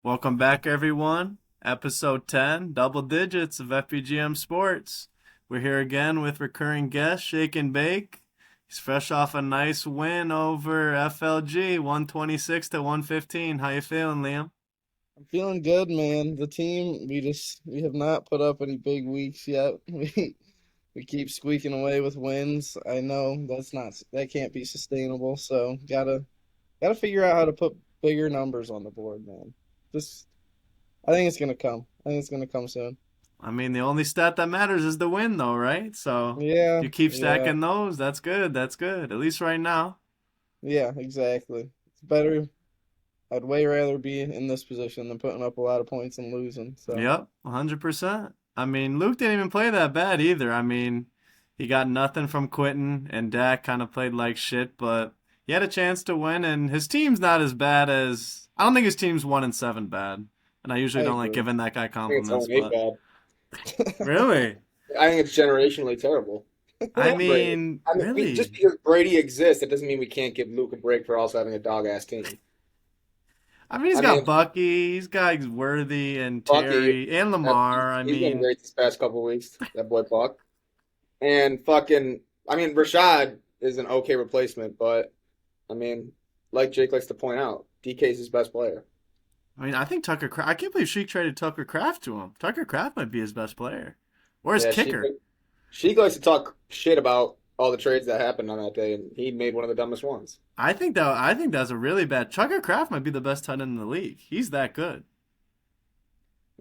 Welcome back, everyone. Episode 10, double digits of FPGM Sports. We're here again with recurring guest, Shake and Bake. He's fresh off a nice win over FLG, 126 to 115. How you feeling, Liam? I'm feeling good, man. The team, we have not put up any big weeks yet. We keep squeaking away with wins. I know that can't be sustainable. So gotta figure out how to put bigger numbers on the board, man. Just I think it's gonna come. I think it's gonna come soon. I mean, the only stat that matters is the win, though, right? So Yeah, if you keep yeah, stacking those, that's good. That's good. At least right now. yeah, exactly. It's better. I'd way rather be in this position than putting up a lot of points and losing. So Yep, 100%. I mean, Luke didn't even play that bad either. I mean, he got nothing from Quentin, and Dak kind of played like shit, but he had a chance to win, and his team's not as bad as. I don't think his team's 1-7 bad, and I I usually don't like agree. giving that guy I think it's compliments, only eight but bad. really? I think it's generationally terrible. I Brady. mean, Just really? because Brady exists, it doesn't mean we can't give Luke a break for also having a dog ass team. I mean, he's I got mean, Bucky, he's got Worthy and Bucky, Terry and Lamar. I he's been mean, great this past couple weeks. That boy Buck and fucking. Rashad is an okay replacement, but I mean, like Jake likes to point out, DK's his best player. I think Tucker Kraft. I can't believe Sheik traded Tucker Kraft to him. Tucker Kraft might be his best player, or his Yeah, kicker. she likes to talk shit about all the trades that happened on that day, and he made one of the dumbest ones. I think that's a really bad. Tucker Kraft might be the best tight end in the league. He's that good.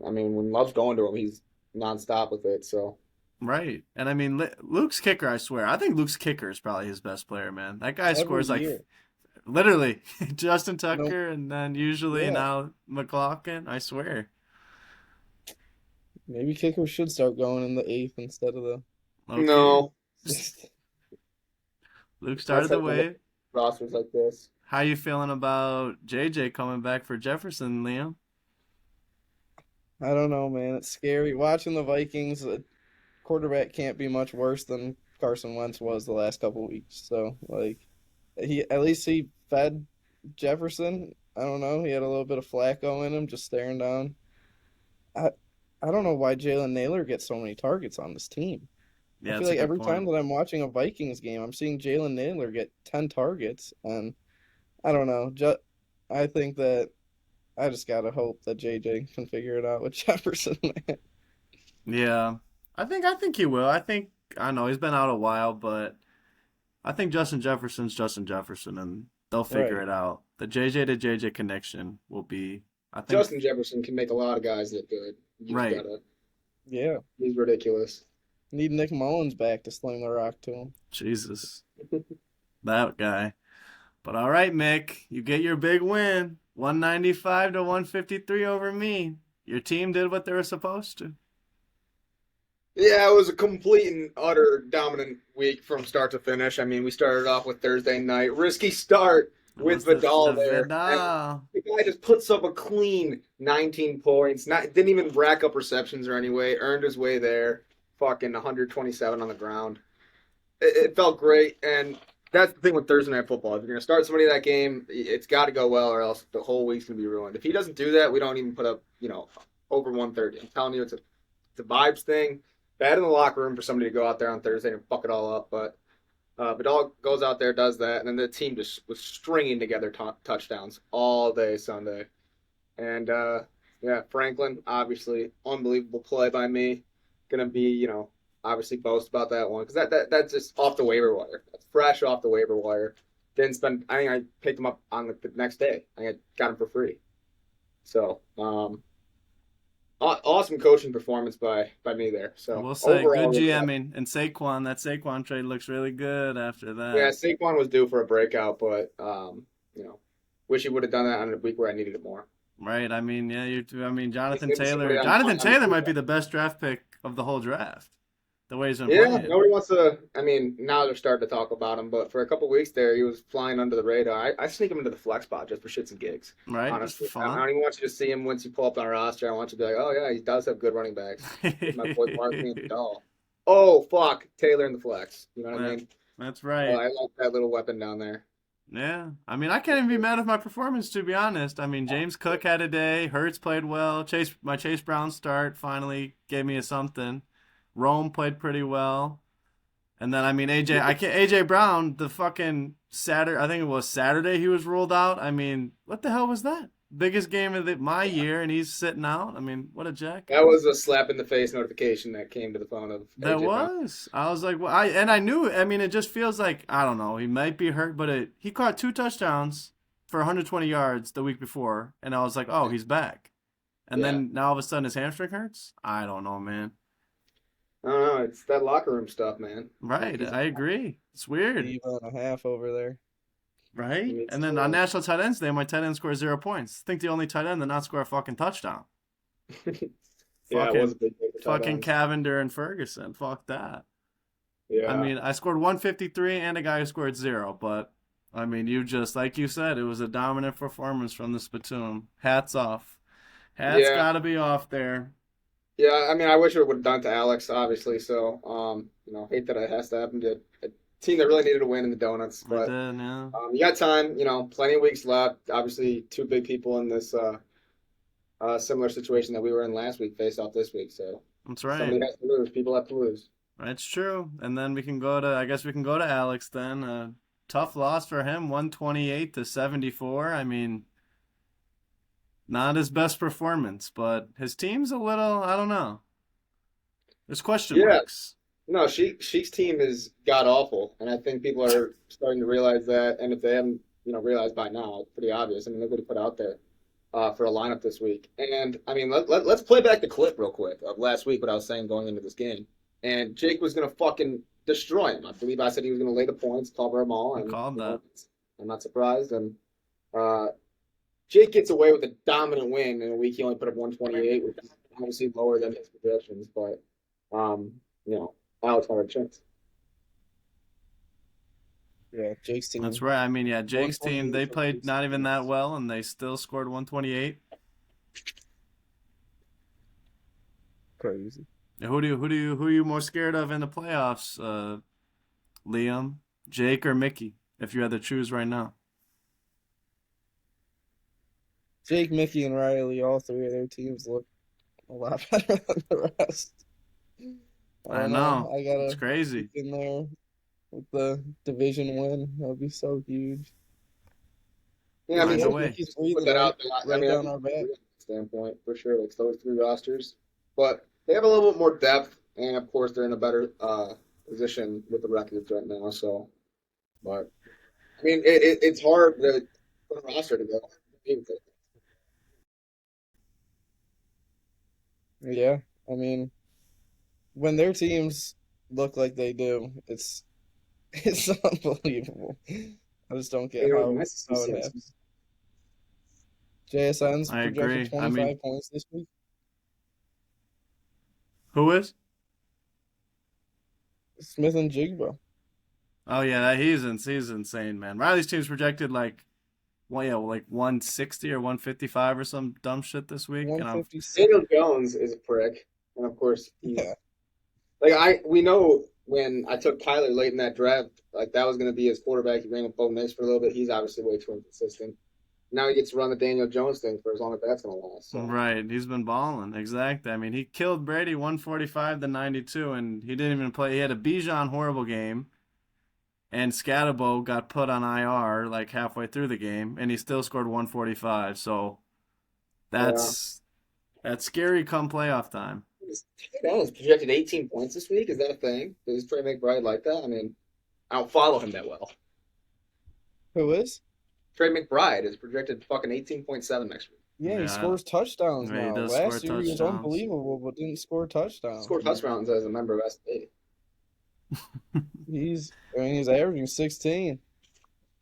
I mean, when Love's going to him, he's nonstop with it. So Right. And I mean, Luke's kicker, I swear. I think Luke's kicker is probably his best player, man. That guy Every scores like year. literally Justin No, Tucker and then usually yeah. now McLaughlin, I swear. Maybe kickers should start going in the eighth instead of the Okay. no, Luke not started the setting them up wave. rosters like this. How you feeling about JJ coming back for Jefferson, Liam? I don't know, man. It's scary watching the Vikings. A quarterback can't be much worse than Carson Wentz was the last couple weeks. So, like, he fed Jefferson. I don't know. He had a little bit of Flacco in him, just staring down. I I don't know why Jalen Naylor gets so many targets on this team. I Yeah, feel that's a like good every time point. that I'm watching a Vikings game, I'm seeing Jalen Naylor get 10 targets, and I don't know. I think that I just gotta hope that JJ can figure it out with Jefferson, man. Yeah. I think he will. I know he's been out a while, but I think Justin Jefferson's Justin Jefferson, and they'll figure Right. it out. The JJ to JJ connection will be, I think, Justin Jefferson can make a lot of guys look good. You just right. gotta. Yeah. He's ridiculous. Need Nick Mullins back to sling the rock to him. Jesus, that guy. But all right, Mick, you get your big win, 195 to 153 over me. Your team did what they were supposed to. Yeah, it was a complete and utter dominant week from start to finish. We started off with Thursday night, risky start It with was the Vidal there, and Vidal. the guy just puts up a clean 19 points. Not didn't even rack up receptions or anyway. Earned his way there. Fucking 127 on the ground. It felt great, and that's the thing with Thursday night football. If you're gonna start somebody that game, it's got to go well, or else the whole week's gonna be ruined. If he doesn't do that, we don't even put up, over 130. I'm telling you, it's a vibes thing. Bad in the locker room for somebody to go out there on Thursday and fuck it all up, but Vidal goes out there, does that, and then the team just was stringing together touchdowns all day Sunday. And yeah, Franklin, obviously, unbelievable play by me. Gonna be, obviously boast about that one because that's just off the waiver wire. That's fresh off the waiver wire. Didn't spend. I think I picked him up on the next day. I think I got him for free. So awesome coaching performance by me there. I So will say, good overall, really happy. GMing and Saquon. That Saquon trade looks really good after Yeah, that. Saquon was due for a breakout, but wish he would have done that on a week where I needed it more. Right? I mean, yeah, I mean, Jonathan Maybe Taylor. somebody Jonathan on the Taylor might be quarterback. the best draft pick of the whole draft. The way he's been Yeah, playing. nobody wants to. Now they're starting to talk about him, but for a couple weeks there, he was flying under the radar. I sneak him into the flex spot just for shits and gigs. Right? Just for Honestly, I fun. don't even want you to see him once you pull up on a roster. I want you to be like, oh yeah, he does have good running backs. With my boy Barkley and Vidal. Oh fuck, Taylor in the flex. You know what I That, mean? that's Oh, right. I like that little weapon down there. Yeah. I mean, I can't even be mad with my performance, to be honest. I mean, James Cook had a day. Hurts played well. My Chase Brown start finally gave me a something. Rome played pretty well. And then I mean AJ Brown, the fucking Saturday, I think it was Saturday he was ruled out. I mean, what the hell was that? Biggest game of my year and he's sitting out. I mean, what a That jackass. was a slap in the face notification that came to the phone of That AJ Brown. was. I was like, well, I knew. I mean, it just feels like I don't know. He might be hurt, but he caught 2 touchdowns for 120 yards the week before, and I was like, oh, he's back. And Yeah. then now all of a sudden his hamstring hurts. I don't know, man. I don't know. It's that locker room stuff, man. Right, He's I agree. It's weird, Diva and a half over there. right? it's, And then on National Tight Ends Day, my tight end scored 0 points. I think the only tight end that not score a fucking touchdown. yeah, it was Fucking a big day for tight fucking ends. Cavender and Ferguson. Fuck that. Yeah. I mean, I scored 153 and a guy who scored 0, but I mean, you just like you said, it was a dominant performance from the spittoon. Hats off. Hats Yeah. gotta be off there. Yeah, I mean, I wish it would have done to Alex, obviously. So, hate that it has to happen to a team that really needed a win in the donuts. I But did, yeah. you got time, plenty of weeks left. Obviously, two big people in this similar situation that we were in last week face off this week. So That's right. somebody has to lose. People have to lose. That's true. And then I guess we can go to Alex then. Tough loss for him, 128-74. I mean, not his best performance, but his team's a little, I don't know. There's question Yeah, marks. no, Sheik's team is god awful, and I think people are starting to realize that. And if they haven't, realized by now, it's pretty obvious. I mean, look what he put out there for a lineup this week. And I mean, let's play back the clip real quick of last week. What I was saying going into this game, and Jake was gonna fucking destroy him. I believe I said he was gonna lay the points, cover them all, I and called that. I'm not surprised. And uh, Jake gets away with a dominant win in a week. He only put up 128, which is obviously lower than his projections, but um, you know, Alex had a chance. Yeah, Jake's team. That's right. I mean, yeah, Jake's team, 128 they for played Jake's not even team. that well, and they still scored 128. Crazy. Who are you more scared of in the playoffs, Liam, Jake, or Mickey? If you had to choose right now. Jake, Mickey, and Riley, all three of their teams look a lot better than the rest. I I don't know. know. I gotta It's crazy. get in there with the division win. That'll be so huge. Yeah, I Because mean, Find a some way. Mickey's people put breathing that right, out there. I right mean, I down think our back. from a standpoint for sure, like those three rosters, but they have a little bit more depth, and of course, they're in a better position with the records right now. So, but I mean, it's hard to put a roster together. Yeah, I mean, when their teams look like they do, it's unbelievable. I just don't get You know, how nice to how see it some. happens. JSN's I projected agree. I mean, 25 points this week. who is? Smith and Jigba. Oh yeah, he's insane, man. Riley's team's projected like, well, yeah, like 160 or 155 or some dumb shit this week, and I'm 156. Daniel Jones is a prick, and of course, Yeah. we know when I took Kyler late in that draft, like that was going to be his quarterback. He ran with Bo Nix for a little bit. He's obviously way too inconsistent. Now he gets to run the Daniel Jones thing for as long as that's going to last. So. right. He's been balling. Exactly. I mean, he killed Brady 145-92, and he didn't even play. He had a Bijan horrible game, and Scatabo got put on IR like halfway through the game, and he still scored 145. So Yeah. that's scary come playoff time. Is projected 18 points this week. Is that a thing? Does Trey McBride like that? I mean, I don't follow him that well. Who is? Trey McBride is projected fucking 18.7 next week. Yeah, he Yeah, scores touchdowns yeah, he now. does Last score year he was touchdowns. unbelievable, but didn't score touchdowns. Scored touchdowns as a member of SnB. He's averaging 16.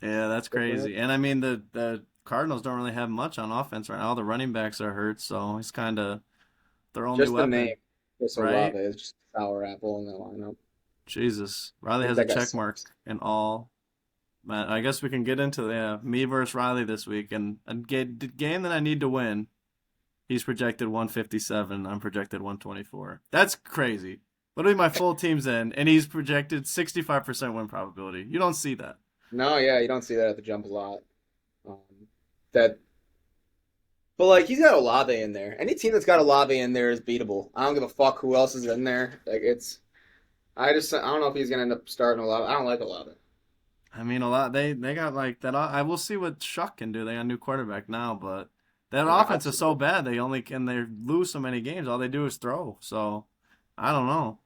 Yeah, that's crazy. And I mean, the Cardinals don't really have much on offense right now. All the running backs are hurt, so he's kind of their only Just the weapon. name. Chris right? Olave is just a sour apple in the lineup. Jesus, Riley I has a think that check mark in all. Man, I guess we can get into me versus Riley this week, and the game that I need to win. He's projected 157. I'm projected 124. That's crazy. Literally, my full team's in, and he's projected 65% win probability. You don't see that. No, yeah, you don't see that at the jump a lot. Um, that, but like he's got Olave in there. Any team that's got Olave in there is beatable. I don't give a fuck who else is in there. Like it's, I don't know if he's gonna end up starting Olave. I don't like Olave. I mean, a lot. They got like that. I will see what Shuck can do. They got a new quarterback now, but that Yeah, offense is so bad. They only can they lose so many games. All they do is throw. So I don't know.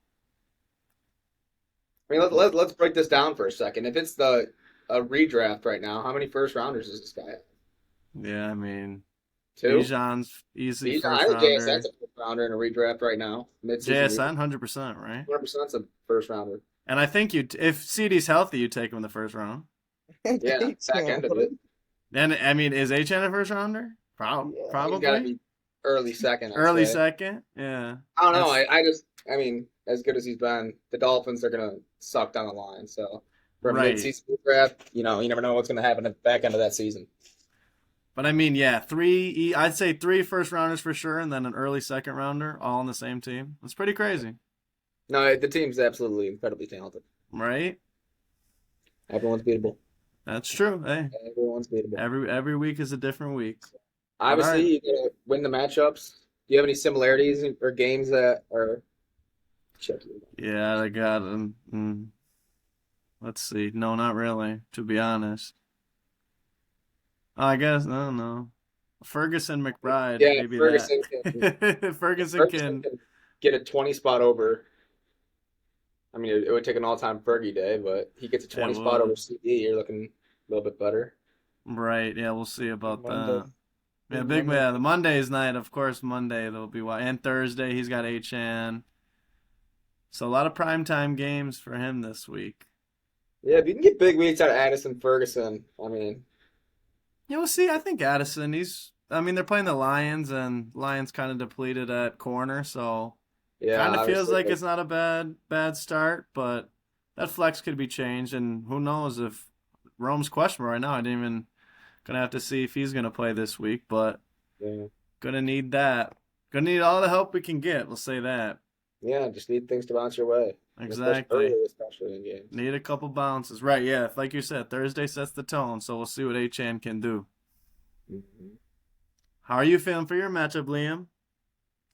I mean, let's break this down for a second. If it's the a redraft right now, how many first rounders does this guy have? Yeah, I mean, Two. Bijan's easy He's first I think JSN's rounder. a first rounder in a redraft right now, mid-season redraft. JSN 100%, right? 100% a first rounder. And I think you if CD's healthy, you take him in the first round. I Yeah, think back so. end of it. And I mean, is HN a first rounder? Yeah. He's got to Probably be early second, I'd early say. second. Yeah, I don't know. that's I mean, as good as he's been, the Dolphins are gonna suck down the line. So for a right. mid-season draft, you never know what's gonna happen at the back end of that season. But I mean, yeah, three. I'd say three first rounders for sure, and then an early second rounder, all on the same team. That's pretty crazy, No, the team's absolutely incredibly talented. right? Everyone's beatable. That's true. Hey, Everyone's beatable. every week is a different week. But all Obviously, right, you gotta win the matchups. Do you have any similarities or games that are? Check you. yeah, I got him. Let's see. No, not really. To be honest, I guess I don't know. Ferguson McBride, Yeah, maybe that. Ferguson Ferguson can. can get a 20 spot over. I mean, it would take an all-time Fergie day, but he gets a It 20 spot over would. CD. You're looking a little bit better. Right. Yeah, we'll see about Monday. that. Yeah, Big big Monday. man. The Monday's night, of course. Monday there'll be and Thursday he's got HN. So a lot of primetime games for him this week. Yeah, if you can get big weeks out of Addison Ferguson, I mean, Yeah, we'll see. I think Addison. I mean, they're playing the Lions, and Lions kind of depleted at corner, so yeah, kind of feels obviously, like but it's not a bad start. But that flex could be changed, and who knows if Rome's questionable right now. I didn't even gonna have to see if he's gonna play this week, but yeah, gonna need that. Gonna need all the help we can get. We'll say that. yeah, just need things to bounce your way, especially Exactly. early, especially in games. Need a couple bounces. Right, yeah. Like you said, Thursday sets the tone, so we'll see what HN can do. Mhm. How are you feeling for your matchup, Liam?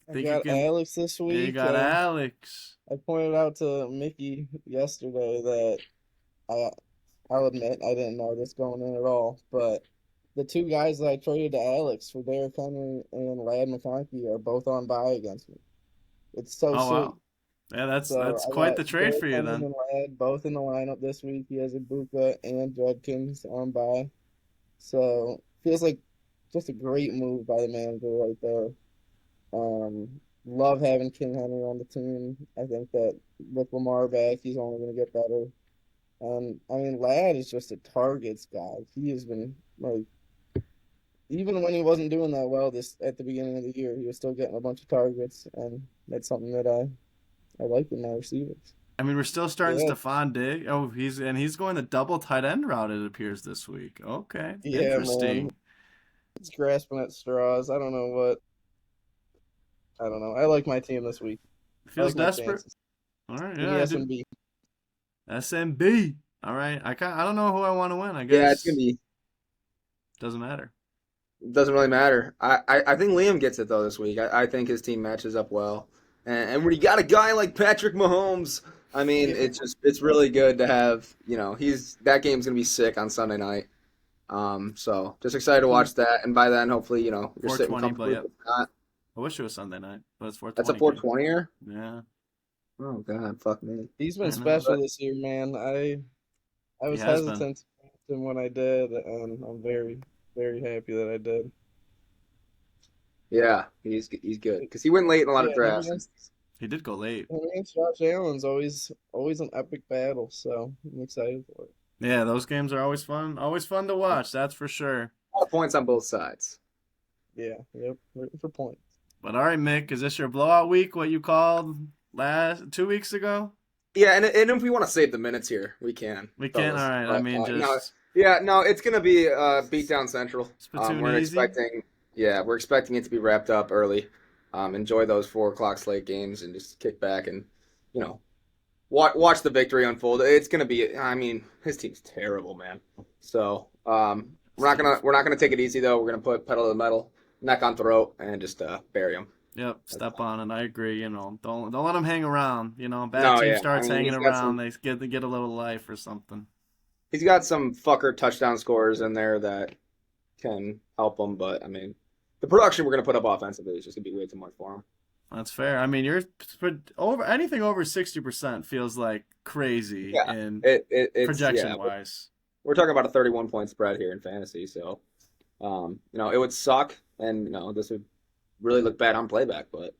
I Think you got can? Alex this Yeah, you week. got Alex. I pointed out to Mickey yesterday that I I'll admit I didn't know this going in at all, but the two guys that I traded to Alex for Derrick Henry and Lad McConkey are both on bye against me. It's so Oh sweet. wow. Yeah, that's So that's I quite got the trade Derrick for you Henry then. and Lad both in the lineup this week. He has Ibuka and Judkins on bye. So feels like just a great move by the manager right there. Love having King Henry on the team. I think that with Lamar back, he's only going to get better. I mean, Ladd is just a targets guy. He has been like, even when he wasn't doing that well this at the beginning of the year, he was still getting a bunch of targets, and that's something that I like in my receivers. I mean, we're still starting Yeah, Stephon Diggs. Oh, he's going the double tight end route. It appears this week. Okay, yeah, man, interesting. he's grasping at straws. I don't know what. I don't know. I like my team this week. I Feels like my desperate. chances. All right, Give yeah, me I do. SnB. SnB. All right, I don't know who I want to win. I Yeah, it's gonna guess be. doesn't matter. It doesn't really matter. I think Liam gets it though this week. I think his team matches up well, and when you got a guy like Patrick Mahomes, I mean, Yeah, it's really good to have. He's that game's gonna be sick on Sunday night. So just excited to watch that, and by then, hopefully, you're sitting 420, but comfortably. yep. If not, I wish it was Sunday night, but it's that's a 420 game. 420er. Yeah, Oh God, fuck me. he's been I know. special this year, man. I He was has been. hesitant to draft him when I did, and I'm very, very happy that I did. Yeah, he's good because he went late in a lot of Yeah, drafts. He did go late. him against Josh Allen's always an epic battle, so I'm excited for it. Yeah, those games are always fun. Always fun to watch. That's for sure. A lot of points on both sides. Yeah, yep, rooting for points. But all right, Mick, is this your blowout week? What you called last 2 weeks ago? Yeah, and if we want to save the minutes here, we can. We can. All Fellas. right. I mean, No, just yeah, no, it's gonna be beatdown central. spittoon We're easy. expecting it to be wrapped up early. Enjoy those 4 o'clock slate games and just kick back and you know watch the victory unfold. It's gonna be. I mean, his team's terrible, man. So we're not gonna take it easy though. We're gonna put pedal to the metal, neck on throat, and just bury him. Yep, step on it. I agree. Don't let them hang around. Bad No, team yeah. I starts mean, hanging around, they get a little life or something. he's got some fucker touchdown scorers in there that can help him, but I mean, the production we're gonna put up offensively is just gonna be way too much for him. That's fair. I mean, you're over anything over 60% feels like crazy Yeah, in it's yeah. projection wise. We're talking about a 31 point spread here in fantasy, so it would suck, and this would really look bad on playback, but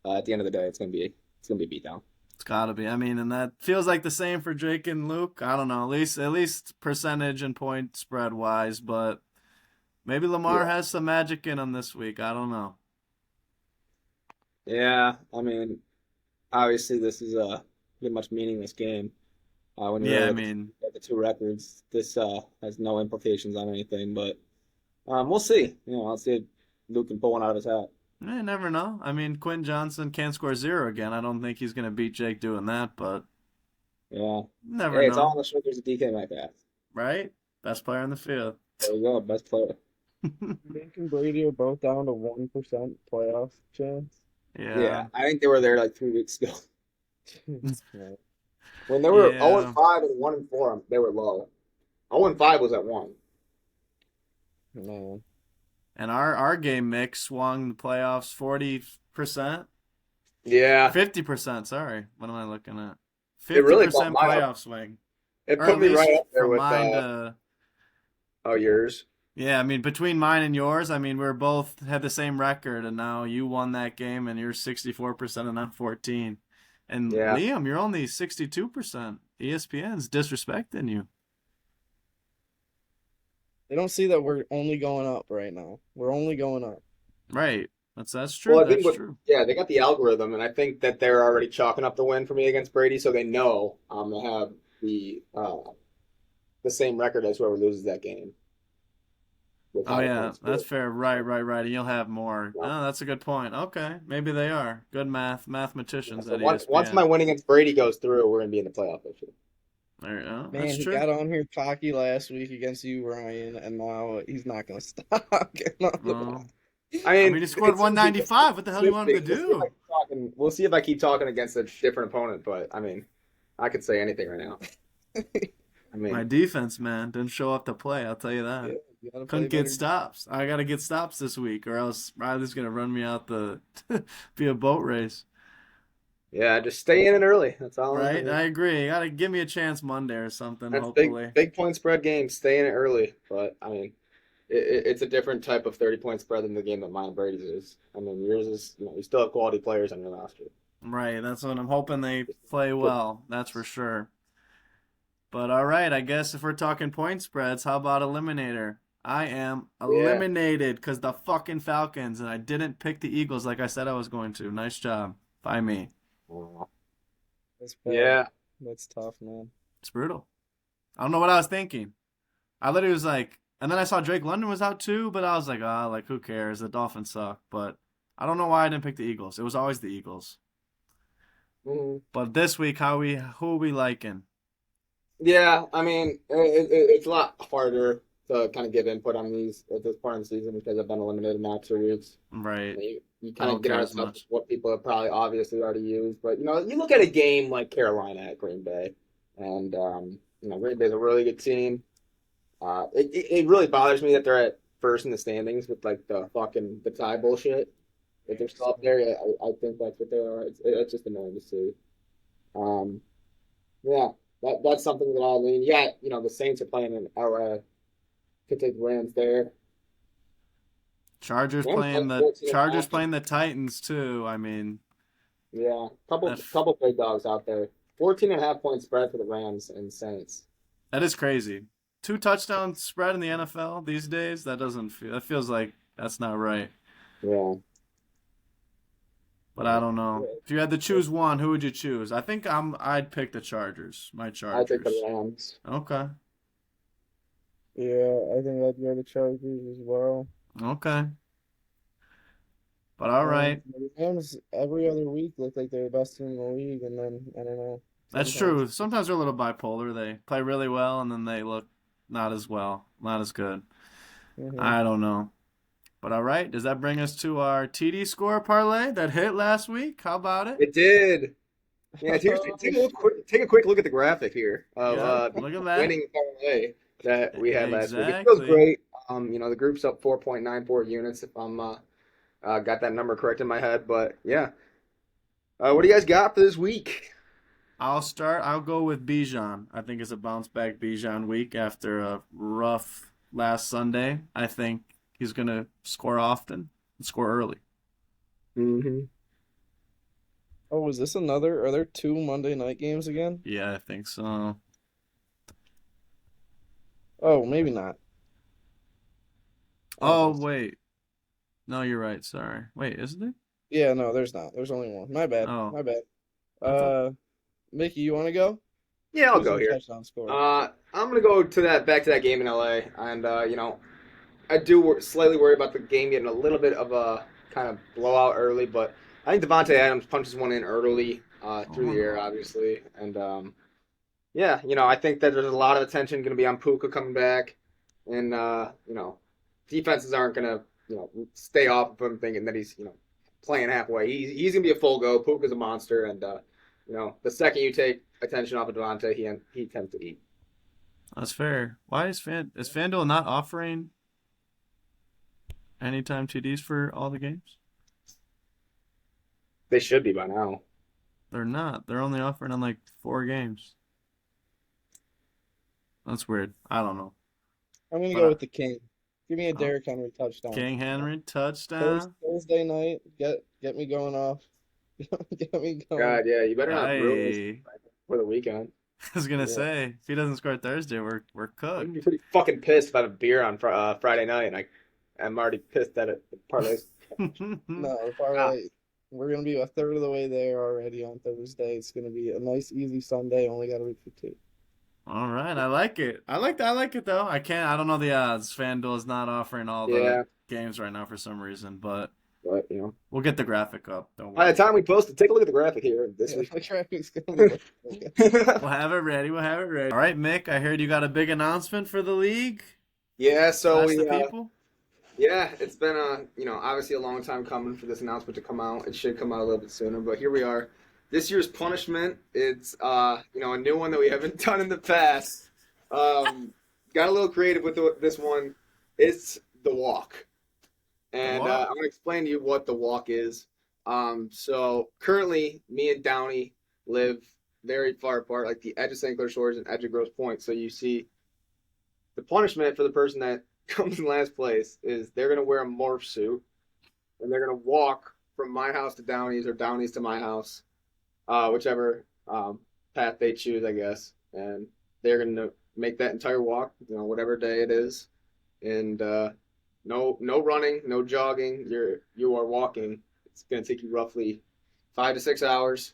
at the end of the day, it's gonna be a beatdown. It's gotta be. I mean, and that feels like the same for Jake and Luke. I don't know, at least percentage and point spread wise, but maybe Lamar Yeah, has some magic in him this week. I don't know. yeah. I mean, obviously, this is a pretty much meaningless game. When you Yeah, really I look mean, at the two records, this has no implications on anything, but we'll see. I'll see if Luke can pull one out of his hat. you never know. I mean, Quinn Johnson can't score zero again. I don't think he's gonna beat Jake doing that, but Yeah. never Hey, it's all on know, the shoulders of DK Metcalf. right? Best player on the field. There you go, best player. Nick and Brady are both down to 1% playoff chance. Yeah. Yeah, I think they were there like 3 weeks ago. Yeah, When they were 0 Yeah. 5 and 1 4, they were low. 0 5 was at 1. man. And our game mix swung the playoffs 40%, Yeah, 50%. Sorry, what am I looking at? it really bumped 50% mine up. playoff swing, It or put at me right least up there from with mine to yours. yeah. I mean, between mine and yours, I mean, we're both had the same record, and now you won that game, and you're 64% and I'm 14. And Yeah. Liam, you're only 62%. ESPN's disrespecting you. They don't see that we're only going up right now. We're only going up. Right. That's Well, true. I think That's true. they got the algorithm, and I think that they're already chalking up the win for me against Brady, so they know they have the same record as whoever loses that game with Oh higher yeah, points. that's fair. Right, right, right. And you'll have more. Yeah. Oh, that's a good point. Okay, maybe they are good mathematicians So at once my ESPN. win against Brady goes through, we're gonna be in the playoff this year. There you go. Man, That's he true. got on here cocky last week against you, Ryan, and now he's not going to stop getting on the Well, line. I I mean, mean, he scored it's easy. 195. What the hell do you want him to We'll see if I do? keep talking. We'll see if I keep talking against a different opponent. But I mean, I could say anything right now. I My mean, defense, man, didn't show up to play. I'll tell you Yeah, that. you got to play Couldn't get better. stops. I got to get stops this week, or else Riley's gonna run me out the be a boat race. yeah, just stay in it early. That's all. I Right? mean, I agree. You gotta give me a chance Monday or something. that's big, Hopefully. big point spread game. Stay in it early. But I mean, it's a different type of 30 point spread than the game that mine and Brady's is. I mean, yours is you still have quality players on your roster. Right. That's what I'm hoping they play well. That's for sure. But all right, I guess if we're talking point spreads, how about Eliminator? I am Yeah. eliminated because the fucking Falcons, and I didn't pick the Eagles like I said I was going to. Nice job by me. That's bad. Yeah. That's tough, man. It's brutal. I don't know what I was thinking. I literally was like, and then I saw Drake London was out too, but I was like, ah, like who cares? The Dolphins suck. But I don't know why I didn't pick the Eagles. It was always the Eagles. Mhm. But this week, who are we liking? Yeah, I mean, it's a lot harder to kind of give input on these at this point in the season because I've been eliminated now 2 weeks. Right. You I kind of don't get care out as of touch with much. what people have probably obviously already used. But you look at a game like Carolina at Green Bay, and Green Bay's a really good team. It really bothers me that they're at first in the standings with like the tie bullshit. If they're still up there, yeah, I think that's what they are. It's just annoying to see. Um, yeah, that's something that I'll lean. Yeah, the Saints are playing in LA. Could take the Rams there. Chargers Rams playing like the 14 and a Chargers half. playing the Titans too. I mean, Yeah, couple that couple big dogs out there. 14.5 point spread for the Rams and Saints. that is crazy. Two touchdown spread in the NFL these days. That feels like that's not right. Yeah. But I don't know. If you had to choose one, who would you choose? I think I'd pick the Chargers. My I take the Chargers. Rams. Okay. Yeah, I think I'd go the Chargers as well. Okay. But all right. The Rams every other week look like they're the best team in the league, and then I don't know. That's sometimes. true. Sometimes they're a little bipolar. They play really well and then they look not as well, not as good. Hmm. I don't know. But all right, does that bring us to our TD score parlay that hit last week? How about it? It did. Yeah, Oh, take a quick look at the graphic here of Yep, look at that. winning parlay that we had last week. It feels Exactly. great. The group's up 4.94 units if I'm got that number correct in my head. But yeah, what do you guys got for this week? I'll start. I'll go with Bijan. I think it's a bounce back Bijan week after a rough last Sunday. I think he's going to score often and score early. Mm-hmm. oh, is this another? Are there two Monday night games again? Yeah, I think so. Oh, maybe not. I don't Oh, think so. wait. No, you're right. Sorry. Wait, isn't it? Yeah, no, there's not. There's only one. My bad. Oh, My bad. I thought. Mickey, you want to go? Yeah, I'll Who's go your here. touchdown scorer? I'm gonna go to that back to that game in LA, and I do slightly worry about the game getting a little bit of a kind of blowout early, but I think Devontae Adams punches one in early through Oh, the air, no. obviously, and yeah, I think that there's a lot of attention going to be on Puka coming back, and defenses aren't going to stay off of him thinking that he's playing halfway. He's going to be a full go. Puka's a monster, and the second you take attention off of Devontae, he tends to eat. That's fair. Why is FanDuel not offering anytime TDs for all the games? They should be by now. They're not. They're only offering on like 4 games. That's weird. I don't know. I'm gonna But go with the King. Give me a oh, Derrick Henry touchdown. King Henry touchdown. Thursday night, get me going off. Get me going. God, yeah, you better not ruin this I for the weekend. was gonna Yeah. say if he doesn't score Thursday, we're I'm gonna be cooked. pretty fucking pissed if I have a beer on Friday night, and I'm already pissed at it. Parlays. No, the Ah, parlay. We're gonna be a third of the way there already on Thursday. It's gonna be a nice, easy Sunday. Only got a week for two. All right, I like it. I like that. I like it though. I don't know the odds. FanDuel is not offering all the yeah, games right now for some reason, but but we'll get the graphic up. Don't by the worry. time we post it, take a look at the graphic here this Yeah, week. the traffic's gonna be looking. We'll have it ready. We'll have it ready. All right, Mick. I heard you got a big announcement for the league. Yeah, so Blast we the people. yeah, it's been obviously a long time coming for this announcement to come out. It should come out a little bit sooner, but here we are. This year's punishment, it's a new one that we haven't done in the past. Got a little creative with this one. It's the walk. The And what? I'm going to explain to you what the walk is. So currently, me and Downey live very far apart, like the edge of St. Clair Shores and edge of Grosse Pointe. So you see, the punishment for the person that comes in last place is they're going to wear a morph suit and they're going to walk from my house to Downey's or Downey's to my house, whichever path they choose, I guess. And they're going to make that entire walk, whatever day it is. And no running, no jogging. You are walking. It's gonna take you roughly 5 to 6 hours,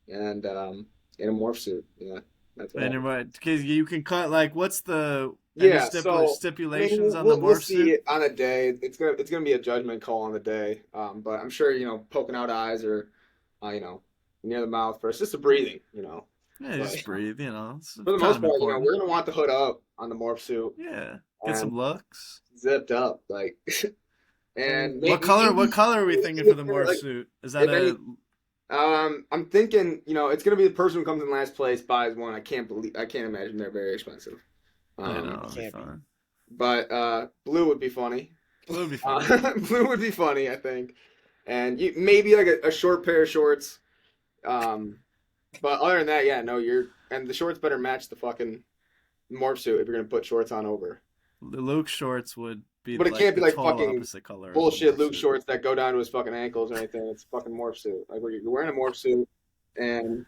and in a morph suit. Yeah, that's what And happens. because you can cut like what's the any Yeah, so I mean, stipulations on the we'll morph see suit? it on a day. It's gonna be a judgment call on the day. But I'm sure poking out eyes or near the mouth first, just the breathing. Yeah, But just breathe. It's for the kind most of part, important. we're gonna want the hood up on the morph suit Yeah, get and some looks. zipped up, like, I and mean, What maybe color? maybe What color are we thinking for the morph like suit? Is that if any a? I'm thinking, it's gonna be the person who comes in last place buys one. I can't imagine they're very expensive. I know Um, it'll it be can't be. fun. but blue would be funny. Blue would be funny. Blue would be funny, I think. And maybe like a short pair of shorts. Um, but other than that, yeah, no, and the shorts better match the fucking morph suit if you're gonna put shorts on over. The Luke shorts would be But it like can't be the like total fucking opposite color of the bullshit morph Luke suit. shorts that go down to his fucking ankles or anything. It's a fucking morph suit. Like you're wearing a morph suit, and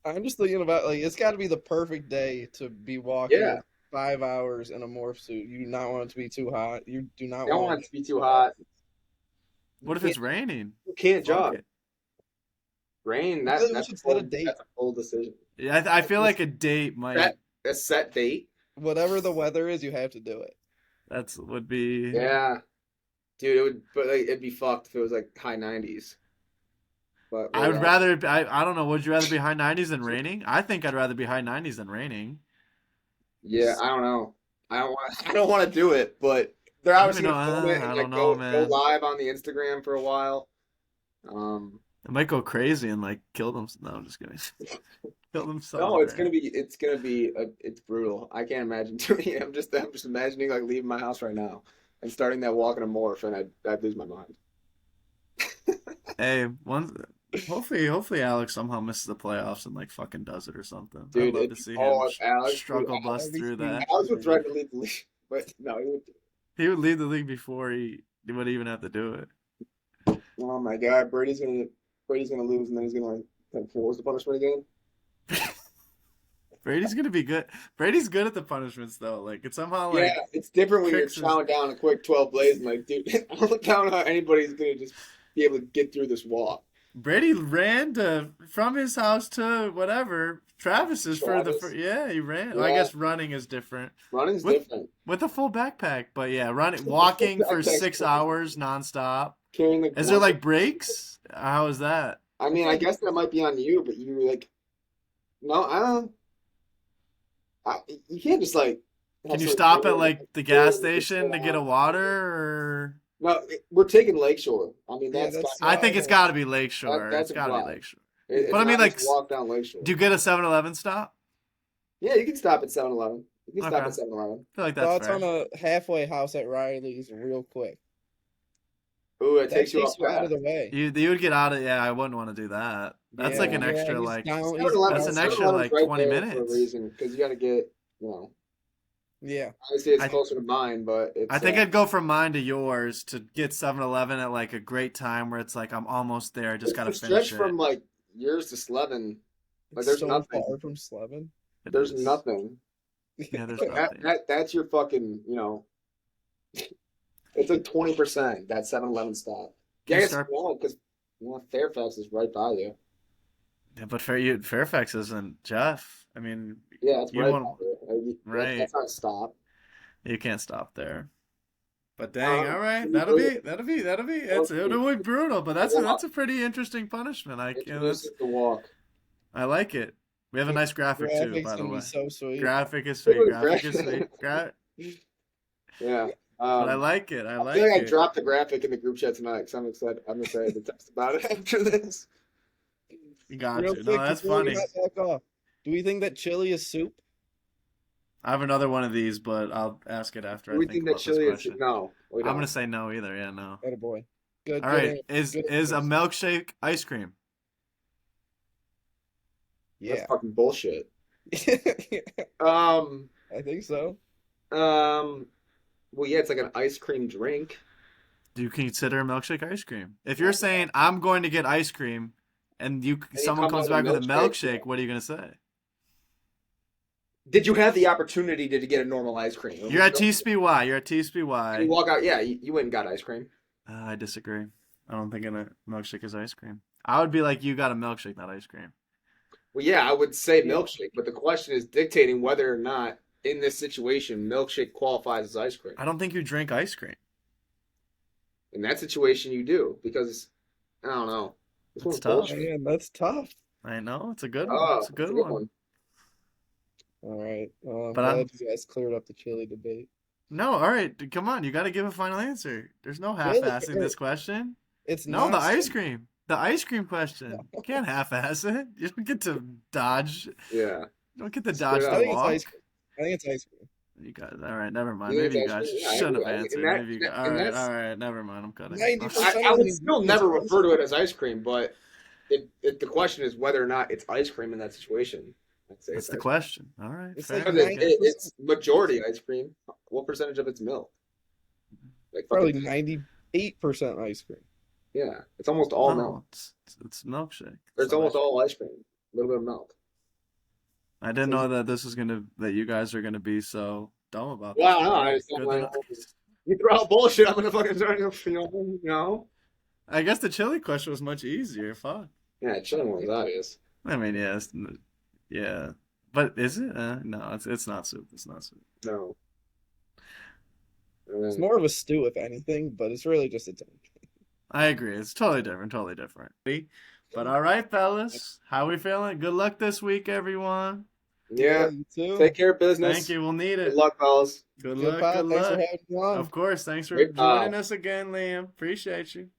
I'm just thinking about like it's got to be the perfect day to be walking yeah. 5 hours in a morph suit. You do not want it to be too hot. You do not Don't want want it to be too hot. What if You it's raining? can't Fuck jog. it. Rain, Maybe we that's should set a date. that's a full decision. Yeah, I feel like a date might. Set a set date. Whatever the weather is, you have to do it. Would be. Yeah, dude, but like, it'd be fucked if it was like high 90s. But I would rather. I don't know. Would you rather be high 90s than raining? I think I'd rather be high 90s than raining. yeah, I don't know. I don't want to do it, but they're Let me obviously know. gonna film it and I don't like know, go man. live on the Instagram for a while. Um, They might go crazy and like kill them. No, I'm just kidding. Kill themselves. no, Man. it's brutal. I can't imagine doing it. I'm just imagining like leaving my house right now and starting that walk in a morph, and I'd lose my mind. Hey, one. Hopefully, Alex somehow misses the playoffs and like fucking does it or something. I'd Dude, love if to see him oh Alex, dude, struggle bust through that. Alex would threaten to leave the league, but no, he would. He would leave the league before he would even have to do it. Oh my God, Brady's gonna lose, and then he's gonna like, what was the punishment again? Brady's gonna be good. Brady's good at the punishments though. Like it somehow Yeah, like it's different when you're tricks his. chowing down a quick 12 plays and like, dude, I don't know how anybody's gonna just be able to get through this walk. Brady ran from his house to whatever Travis's for the Travis. yeah he ran. Well, I Yeah. guess running is different Running's with different. with a full backpack, but yeah, walking for Backpack's 6 crazy. hours nonstop. Carrying the Is there grunt. like breaks? How is that? I mean, I guess that might be on you, but you like, no, I don't. You can't just like. Can you have stop somebody at like the carry gas you station to get a water or? No, we're taking Lakeshore. I mean, Yeah, that's that's I think it's got to be Lakeshore. that's It's got to a be drive. Lakeshore. It's But I mean, not like, just walk down Lakeshore. do you get a 7-Eleven stop? Yeah, you can stop at 7-Eleven. You can stop Okay. at 7-Eleven. I feel like that's Thoughts fair. on a halfway house at Riley's real quick. Ooh, it That takes you off out of path. the way. You would get out of yeah. I wouldn't want to do that. That's like an Yeah, extra he's like down- he's 7-Eleven, that's an down- extra 7-Eleven's like right 20 there for a minutes. reason because you got to get, you know, Yeah. obviously it's I closer to mine, but it's. I think I'd go from mine to yours to get 7-Eleven at like a great time where it's like I'm almost there. I just it's gotta the finish stretch it. from like yours to Slevin. Like It's there's so nothing. far from Slevin. It There's is. nothing. Yeah, there's That, nothing. that's your fucking, you know. It's like 20% that 7-Eleven stop. Can Yeah, you it's start? small because Fairfax is right by you. Yeah, but Fairfax isn't Jeff. I mean, Yeah, it's you right want by you. Like, right. That's not a stop. You can't stop there. But I dang, don't know. all right, You that'll do be it. it'll be brutal, but that's Walk. a pretty interesting punishment. Introduce it to walk. I like it. We have a nice graphic too, Graphic's by the gonna way. be so sweet. Graphic is Look sweet. at the Graphic is graphic. sweet. Yeah. But I like it. I I like feel like I it. dropped the graphic in the group chat tonight because I'm excited. I'm excited to text about it after this. You got Real you. quick, No, that's before we funny. hop back off, do we think that chili is soup? I have another one of these, but I'll ask it after Do I we think think that about this chili is question. no? We I'm don't. gonna say no either. Yeah, no. Attaboy. Good. All good right. answer. Good Is a answers. milkshake ice cream? That's Yeah. fucking bullshit. I Um, think so. well, yeah, it's like an ice cream drink. Do you consider a milkshake ice cream? If you're saying I'm going to get ice cream, and someone come comes out back with with a a milkshake, milkshake, what are you gonna say? Did you have the opportunity to get a normal ice cream? You're at TSPY. You're at You TSPY. walk out, yeah, you went and got ice cream. I disagree. I don't think a milkshake is ice cream. I would be like, you got a milkshake, not ice cream. Well, yeah, I would say Yeah. milkshake, but the question is dictating whether or not in this situation milkshake qualifies as ice cream. I don't think you drink ice cream. In that situation, you do because I don't know. This It's one's tough. bullshit. Man, that's tough. I know it's a good one. Oh, It's a good that's one. All right. Well, I'm But I'm- glad you guys cleared up the chili debate. No, all right, come on. You got to give a final answer. There's no half-assing this question. It's No, the not ice soup. cream. The ice cream question. You can't half-ass it. You don't get to dodge. Yeah. You don't get to Straight dodge up. I the think it's walk. ice cream. I think it's ice cream. You guys, all right, never mind. You Maybe think you ice guys cream? Yeah, I shouldn't have agree. answered. And that- Maybe you guys, and that's- all right, never mind. I'm cutting. 90% I would of still these never things are refer to it as ice cream, but the question is whether or not it's ice cream in that situation. I'd say That's it's the ice question. All right, It's fair. like Because Okay. it's majority ice cream. What percentage of it's milk? Like Probably fucking, 98% ice cream. yeah, it's almost all No, milk. it's milkshake. It's not almost ice cream. all ice cream. A little bit of milk. I didn't know that that you guys are gonna be so dumb about Well, this. no, but I just good don't like. to know. You throw out bullshit, I'm gonna fucking start. I guess the chili question was much easier. Fuck. Yeah, chilling one's obvious. I mean, yeah. But is it? No, it's not soup. It's not soup. No. It's more of a stew, if anything, but it's really just a tank. I agree. It's totally different. Totally different. But all right, fellas, how we feeling? Good luck this week, everyone. Yeah. you too. Take care of business. Thank you. We'll need Good it. luck, fellas. Good Good luck. pod. Good Thanks for luck. having me on. Of course. Thanks for Great joining pod. us again, Liam. Appreciate you.